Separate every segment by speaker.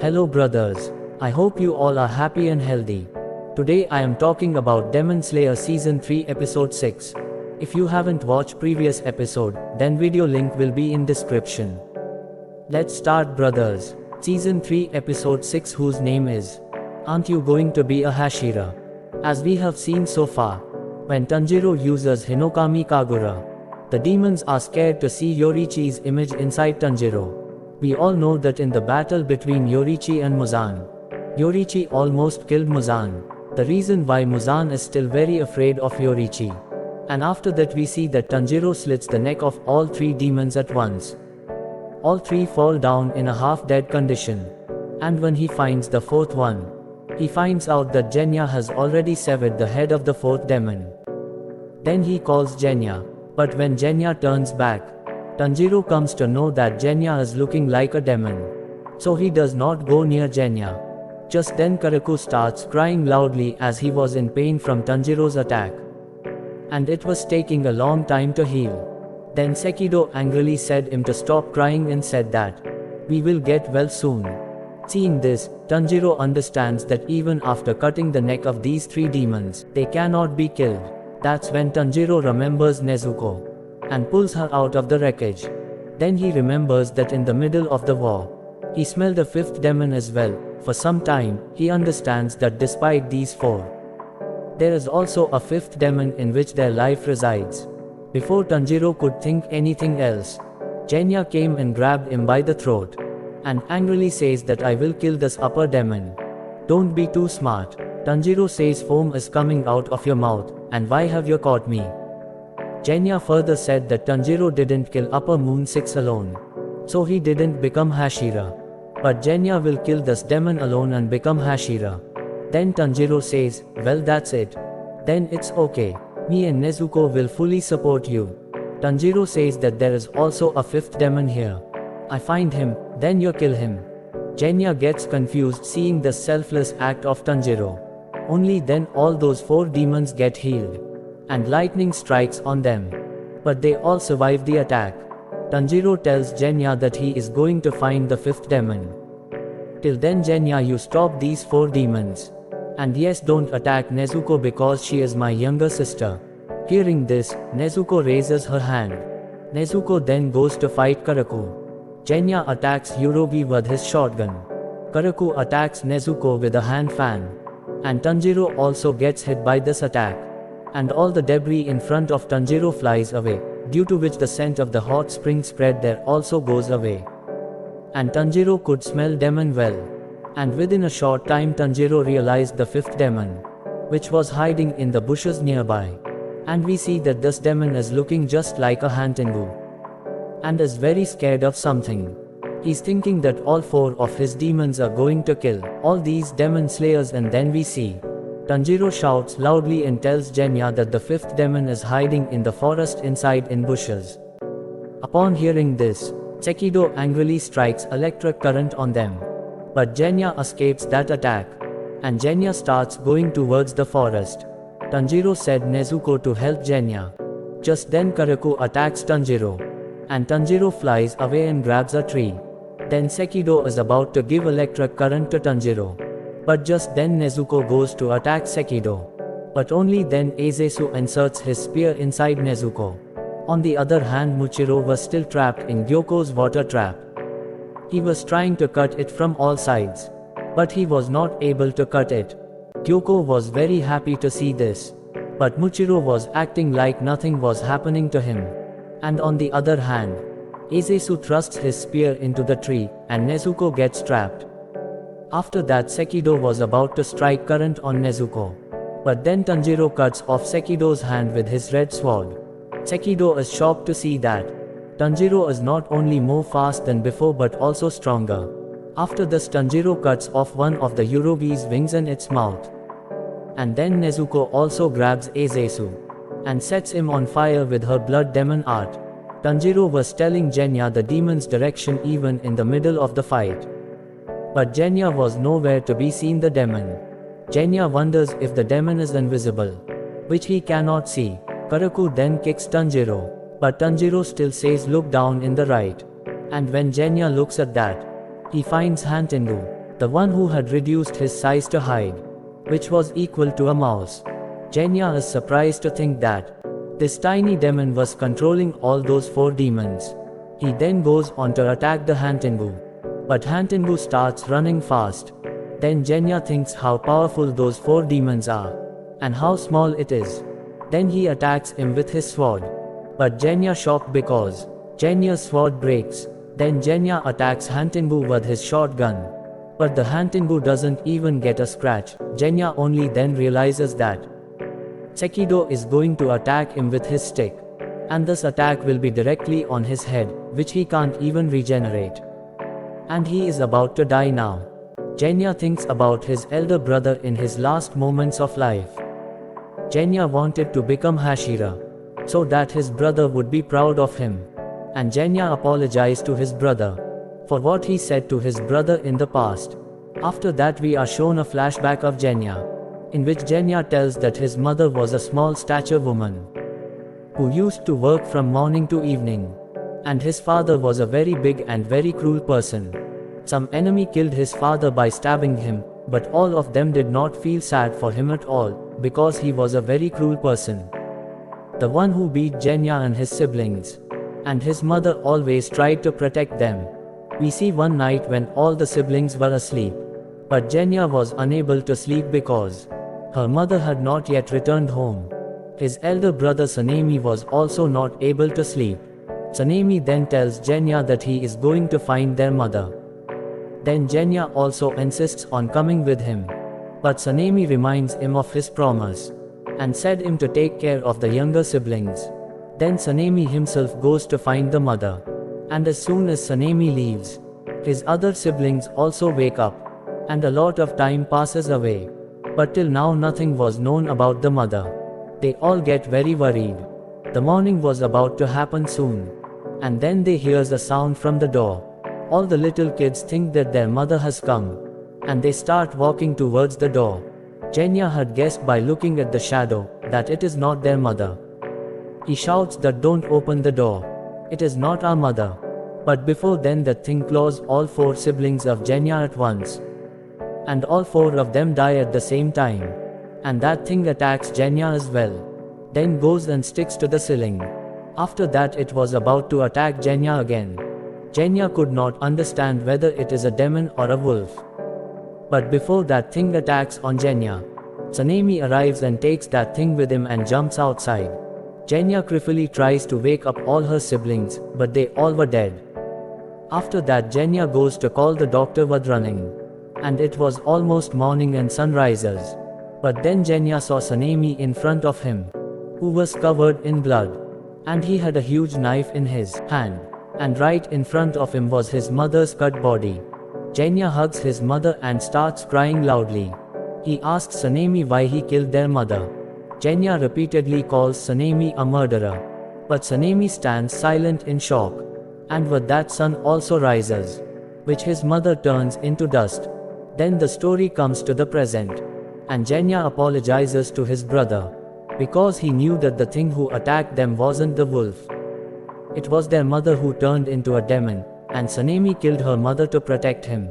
Speaker 1: Hello brothers, I hope you all are happy and healthy. Today I am talking about Demon Slayer Season 3 Episode 6. If you haven't watched previous episode, then video link will be in description. Let's start brothers. Season 3 Episode 6, whose name is Aren't You Going to Be a Hashira? As we have seen so far, when Tanjiro uses Hinokami Kagura, the demons are scared to see Yorichi's image inside Tanjiro. We all know that in the battle between Yorichi and Muzan, Yorichi almost killed Muzan. The reason why Muzan is still very afraid of Yorichi. And after that we see that Tanjiro slits the neck of all three demons at once. All three fall down in a half-dead condition. And when he finds the fourth one, he finds out that Genya has already severed the head of the fourth demon. Then he calls Genya. But when Genya turns back, Tanjiro comes to know that Genya is looking like a demon. So he does not go near Genya. Just then Karaku starts crying loudly as he was in pain from Tanjiro's attack. And it was taking a long time to heal. Then Sekido angrily said him to stop crying and said that, "We will get well soon." Seeing this, Tanjiro understands that even after cutting the neck of these three demons, they cannot be killed. That's when Tanjiro remembers Nezuko and pulls her out of the wreckage. Then he remembers that in the middle of the war, he smelled a fifth demon as well. For some time, he understands that despite these four, there is also a fifth demon in which their life resides. Before Tanjiro could think anything else, Genya came and grabbed him by the throat and angrily says that I will kill this upper demon. Don't be too smart. Tanjiro says foam is coming out of your mouth, and why have you caught me? Genya further said that Tanjiro didn't kill Upper Moon 6 alone. So he didn't become Hashira. But Genya will kill this demon alone and become Hashira. Then Tanjiro says, well that's it. Then it's okay. Me and Nezuko will fully support you. Tanjiro says that there is also a fifth demon here. I find him, then you kill him. Genya gets confused seeing the selfless act of Tanjiro. Only then all those four demons get healed. And lightning strikes on them. But they all survive the attack. Tanjiro tells Genya that he is going to find the fifth demon. Till then Genya, you stop these four demons. And yes, don't attack Nezuko because she is my younger sister. Hearing this, Nezuko raises her hand. Nezuko then goes to fight Karaku. Genya attacks Yurogi with his shotgun. Karaku attacks Nezuko with a hand fan. And Tanjiro also gets hit by this attack. And all the debris in front of Tanjiro flies away, due to which the scent of the hot spring spread there also goes away. And Tanjiro could smell demon well. And within a short time Tanjiro realized the fifth demon, which was hiding in the bushes nearby. And we see that this demon is looking just like a Hantengu. And is very scared of something. He's thinking that all four of his demons are going to kill all these demon slayers, and then we see Tanjiro shouts loudly and tells Genya that the fifth demon is hiding in the forest inside in bushes. Upon hearing this, Sekido angrily strikes electric current on them. But Genya escapes that attack. And Genya starts going towards the forest. Tanjiro said Nezuko to help Genya. Just then Karaku attacks Tanjiro. And Tanjiro flies away and grabs a tree. Then Sekido is about to give electric current to Tanjiro. But just then Nezuko goes to attack Sekido. But only then Eizesu inserts his spear inside Nezuko. On the other hand, Muchiro was still trapped in Gyoko's water trap. He was trying to cut it from all sides. But he was not able to cut it. Gyoko was very happy to see this. But Muchiro was acting like nothing was happening to him. And on the other hand, Eizesu thrusts his spear into the tree, and Nezuko gets trapped. After that Sekido was about to strike current on Nezuko. But then Tanjiro cuts off Sekido's hand with his red sword. Sekido is shocked to see that Tanjiro is not only more fast than before but also stronger. After this Tanjiro cuts off one of the Yurogi's wings and its mouth. And then Nezuko also grabs Eizesu and sets him on fire with her blood demon art. Tanjiro was telling Genya the demon's direction even in the middle of the fight. But Genya was nowhere to be seen the demon. Genya wonders if the demon is invisible, which he cannot see. Karaku then kicks Tanjiro, but Tanjiro still says look down in the right. And when Genya looks at that, he finds Hantengu, the one who had reduced his size to hide, which was equal to a mouse. Genya is surprised to think that this tiny demon was controlling all those 4 demons. He then goes on to attack the Hantengu. But Hantengu starts running fast. Then Genya thinks how powerful those 4 demons are, and how small it is. Then he attacks him with his sword. But Genya shocked because Genya's sword breaks. Then Genya attacks Hantengu with his shotgun. But the Hantengu doesn't even get a scratch. Genya only then realizes that Sekido is going to attack him with his stick. And this attack will be directly on his head, which he can't even regenerate. And he is about to die now. Genya thinks about his elder brother in his last moments of life. Genya wanted to become Hashira, so that his brother would be proud of him. And Genya apologized to his brother for what he said to his brother in the past. After that we are shown a flashback of Genya, in which Genya tells that his mother was a small stature woman who used to work from morning to evening. And his father was a very big and very cruel person. Some enemy killed his father by stabbing him, but all of them did not feel sad for him at all, because he was a very cruel person. The one who beat Genya and his siblings. And his mother always tried to protect them. We see one night when all the siblings were asleep. But Genya was unable to sleep because her mother had not yet returned home. His elder brother Sanemi was also not able to sleep. Sanemi then tells Genya that he is going to find their mother. Then Genya also insists on coming with him. But Sanemi reminds him of his promise and said him to take care of the younger siblings. Then Sanemi himself goes to find the mother. And as soon as Sanemi leaves, his other siblings also wake up. And a lot of time passes away. But till now nothing was known about the mother. They all get very worried. The morning was about to happen soon. And then they hears a sound from the door. All the little kids think that their mother has come. And they start walking towards the door. Genya had guessed by looking at the shadow that it is not their mother. He shouts that don't open the door. It is not our mother. But before then that thing claws all 4 siblings of Genya at once. And all 4 of them die at the same time. And that thing attacks Genya as well. Then goes and sticks to the ceiling. After that it was about to attack Genya again. Genya could not understand whether it is a demon or a wolf. But before that thing attacks on Genya, Sanemi arrives and takes that thing with him and jumps outside. Genya creepily tries to wake up all her siblings, but they all were dead. After that Genya goes to call the doctor with running. And it was almost morning and sun rises. But then Genya saw Sanemi in front of him, who was covered in blood. And he had a huge knife in his hand. And right in front of him was his mother's cut body. Genya hugs his mother and starts crying loudly. He asks Sanemi why he killed their mother. Genya repeatedly calls Sanemi a murderer. But Sanemi stands silent in shock. And with that sun also rises, which his mother turns into dust. Then the story comes to the present. And Genya apologizes to his brother, because he knew that the thing who attacked them wasn't the wolf. It was their mother who turned into a demon, and Sanemi killed her mother to protect him.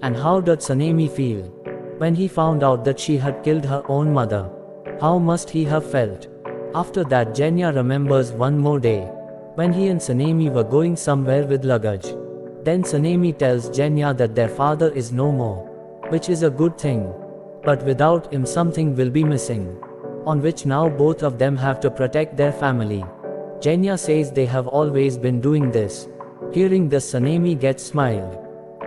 Speaker 1: And how did Sanemi feel when he found out that she had killed her own mother? How must he have felt? After that Genya remembers one more day, when he and Sanemi were going somewhere with luggage. Then Sanemi tells Genya that their father is no more, which is a good thing. But without him something will be missing, on which now both of them have to protect their family. Genya says they have always been doing this. Hearing this Sanemi gets smiled.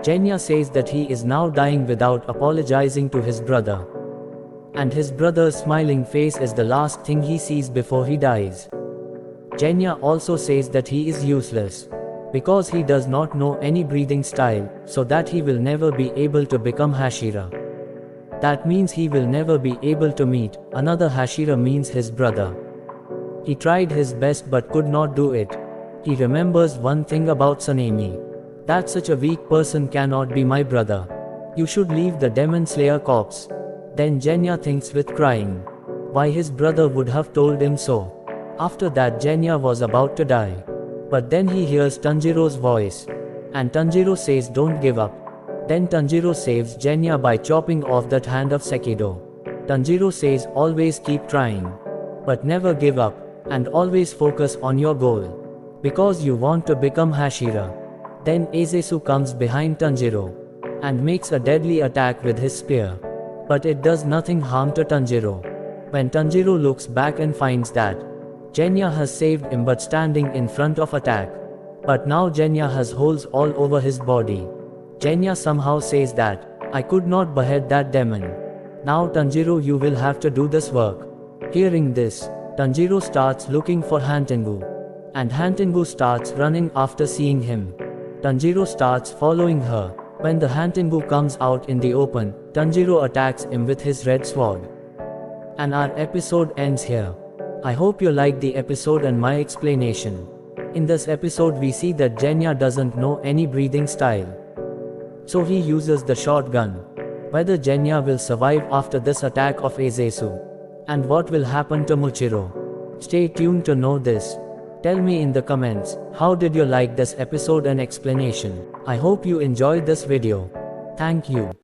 Speaker 1: Genya says that he is now dying without apologizing to his brother. And his brother's smiling face is the last thing he sees before he dies. Genya also says that he is useless, because he does not know any breathing style, so that he will never be able to become Hashira. That means he will never be able to meet another Hashira, means his brother. He tried his best but could not do it. He remembers one thing about Sanemi, that such a weak person cannot be my brother. You should leave the Demon Slayer corpse. Then Genya thinks with crying why his brother would have told him so. After that Genya was about to die. But then he hears Tanjiro's voice. And Tanjiro says don't give up. Then Tanjiro saves Genya by chopping off that hand of Sekido. Tanjiro says always keep trying. But never give up, and always focus on your goal. Because you want to become Hashira. Then Azesu comes behind Tanjiro. And makes a deadly attack with his spear. But it does nothing harm to Tanjiro. When Tanjiro looks back and finds that Genya has saved him but standing in front of attack. But now Genya has holes all over his body. Genya somehow says that, I could not behead that demon. Now Tanjiro, you will have to do this work. Hearing this, Tanjiro starts looking for Hantengu. And Hantengu starts running after seeing him. Tanjiro starts following her. When the Hantengu comes out in the open, Tanjiro attacks him with his red sword. And our episode ends here. I hope you liked the episode and my explanation. In this episode we see that Genya doesn't know any breathing style. So he uses the shotgun. Whether Genya will survive after this attack of Azesu. And what will happen to Muchiro? Stay tuned to know this. Tell me in the comments, how did you like this episode and explanation? I hope you enjoyed this video. Thank you.